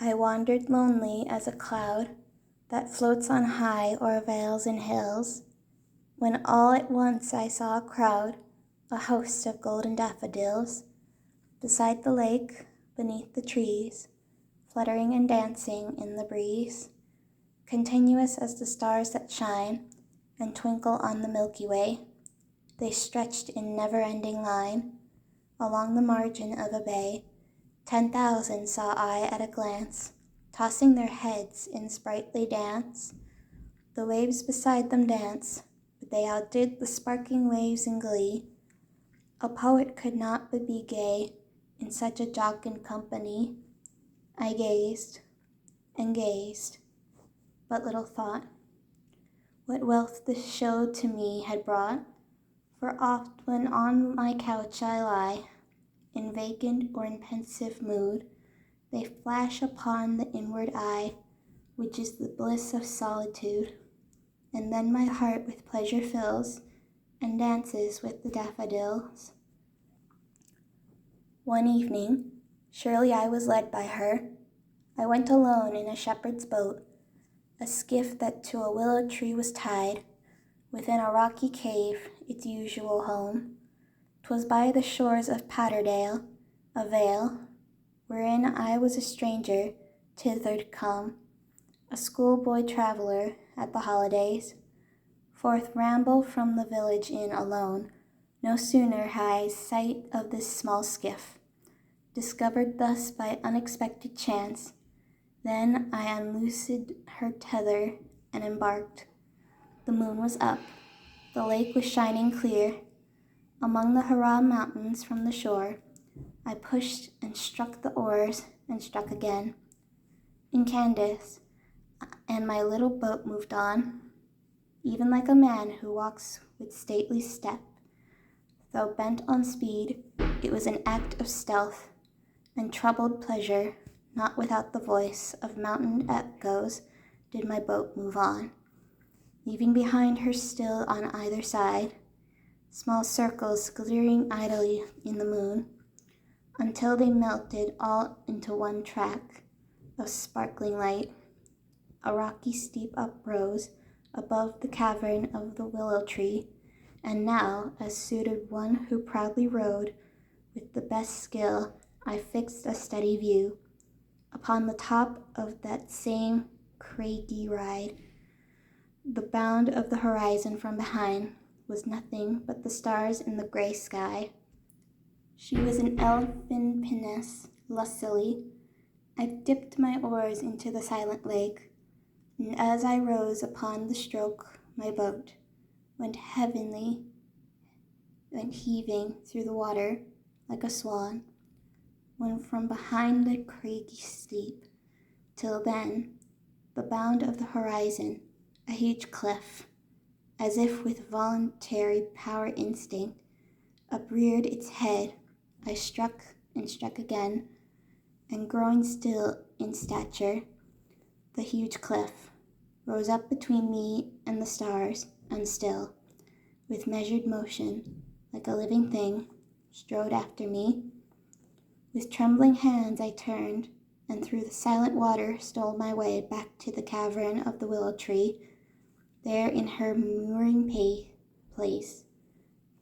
I wandered lonely as a cloud that floats on high o'er vales and hills, when all at once I saw a crowd, a host of golden daffodils, beside the lake, beneath the trees, fluttering and dancing in the breeze, continuous as the stars that shine and twinkle on the Milky Way. They stretched in never-ending line along the margin of a bay. 10,000 saw I at a glance, tossing their heads in sprightly dance. The waves beside them dance, but they outdid the sparkling waves in glee. A poet could not but be gay in such a jocund company. I gazed and gazed, but little thought what wealth this show to me had brought. For oft when on my couch I lie, in vacant or in pensive mood, they flash upon the inward eye, which is the bliss of solitude. And then my heart with pleasure fills, and dances with the daffodils. One evening, surely I was led by her, I went alone in a shepherd's boat, a skiff that to a willow tree was tied, within a rocky cave, its usual home. 'Twas by the shores of Patterdale, a vale, wherein I was a stranger, thither come, a schoolboy traveller at the holidays. Forth ramble from the village inn alone. No sooner had I sight of this small skiff, discovered thus by unexpected chance, then I unloosed her tether and embarked. The moon was up, the lake was shining clear. Among the Hurrah Mountains from the shore, I pushed and struck the oars and struck again. In Candace, and my little boat moved on, even like a man who walks with stately step. Though bent on speed, it was an act of stealth and troubled pleasure. Not without the voice of mountain echoes did my boat move on, leaving behind her still on either side small circles glittering idly in the moon, until they melted all into one track of sparkling light. A rocky steep uprose above the cavern of the willow tree, and now, as suited one who proudly rode with the best skill, I fixed a steady view upon the top of that same craggy ride. The bound of the horizon from behind was nothing but the stars in the gray sky. She was an elfin pinnace, lustily. I dipped my oars into the silent lake, and as I rose upon the stroke, my boat went heaving through the water like a swan, when from behind the craggy steep, till then, the bound of the horizon, a huge cliff, as if with voluntary power instinct, upreared its head. I struck and struck again, and growing still in stature, the huge cliff rose up between me and the stars, and still, with measured motion, like a living thing, strode after me. With trembling hands I turned, and through the silent water stole my way back to the cavern of the willow tree. There in her mooring place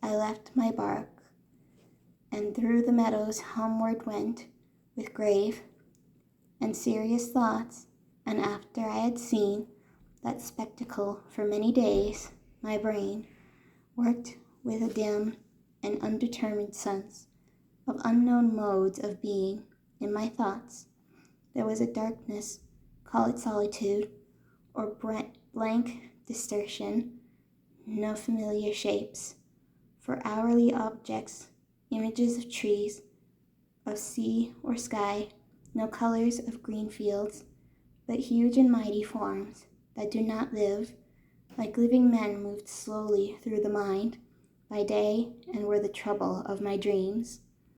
I left my bark, and through the meadows homeward went with grave and serious thoughts. And after I had seen that spectacle for many days, my brain worked with a dim and undetermined sense of unknown modes of being. In my thoughts there was a darkness, call it solitude, or blank distortion, no familiar shapes, for hourly objects, images of trees, of sea or sky, no colors of green fields, but huge and mighty forms that do not live, like living men moved slowly through the mind by day, and were the trouble of my dreams.